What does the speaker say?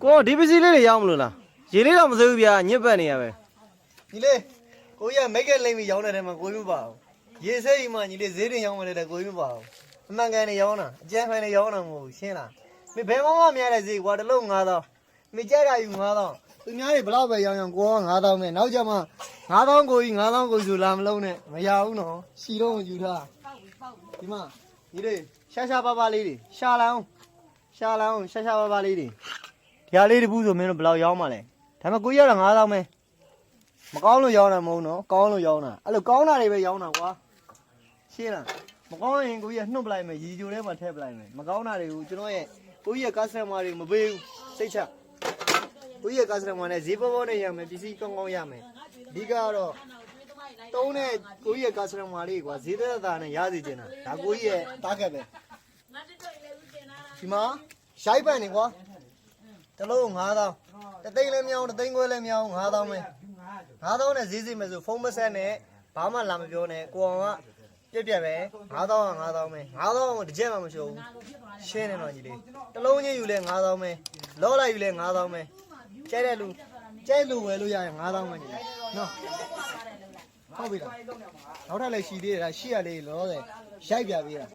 ကိုဒီပစ္စည်းလေးတွေရောင်းမလို့လားရေလေးတော့မစိုးဘူးဗျာညစ်ပတ်နေရပဲညီလေးကိုကြီးကမိတ်ကလိမ့်ပြီးရောင်းတဲ့ထဲမှာကိုကြီးမပါဘူးရေစိတ်ကြီးမှညီလေးဈေးတင်ရောင်းမယ်တဲ့ကိုကြီးမပါဘူးအမှန်ကန်နေရောင်းတာအကျန်းဖိုင်နေရောင်းတာမဟုတ်ဘူးရှင်းလားမင်းဘယ်မှမမြင်ရတဲ့ဈေးကွာတစ်လုံး9000မင်းကြိုက်တာယူ9000သူများတွေဘလောက်ပဲရောင်းကိုက9000နဲ့နောက်ကြမှာ9000ကိုကြီး9000ကိုဆိုလာမလုံးနဲ့မရဘူးနော်ရှီတော့ယူထားဒီမှာညီလေးရှာပါပါလေးတွေရှာလာအောင်ရှာပါပါလေးတွေဒီဟာလေးတပူးဆိုမင်းတို့ဘယ်လောက်ရောင်းမှလဲဒါပေမဲ့ကိုကြီးရတာ9000ပဲမကောင်းလို့ရောင်းတာမဟုတ်နော်ကောင်းလို့ရောင်းတာအဲ့လိုကောင်းတာတွေပဲရောင်းတာကွာရှင်းလားမကောင်းရင်ကိုကြီးကနှုတ်ပလိုက်မယ်ရီဂျိုထဲမှာထည့်ပလိုက်မယ်မကောင်းတာတွေကိုကျွန်တော်ရဲ့ကိုကြီးရဲ့ customer တွေမပေးဘူးစိတ်ချကိုကြီးရဲ့ customer နဲ့ဈေးပေါ်နဲ့ရမယ်ပစ္စည်းကောင်းရမယ်အဓိကတော့တုံးတဲ့ကိုကြီးရဲ့ customer လေးကွာဈေးသက်သာနဲ့ရစီချင်တာဒါကိုကြီးရဲ့ target ပဲဒီမှာရိုက်ပန်နေကွာတစ်လုံး9000တသိန်းလည်းမရအောင်တသိန်းခွဲလည်းမရအောင်9000ပဲ9000နဲ့ဈေးစီမယ်ဆိုဖုန်းမဆက်နဲ့ဘာမှလာမပြောနဲ့ကိုအောင်ကပြက်ပဲ9000က9000ပဲ9000ကတစ်ချက်မှမရှုံးဘူးရှင်းနေတော့ညီလေးတစ်လုံးချင်းယူလဲ9000ပဲလောလိုက်ယူလဲ9000ပဲကျဲတဲ့လူဝယ်လို့ရရင်9000ပဲညီလေးနော်ဟုတ်ပြီလားနောက်ထပ်လည်းရှိသေးတယ်ဒါရှိရလေးလောတယ်ရိုက်ပြပေးတာ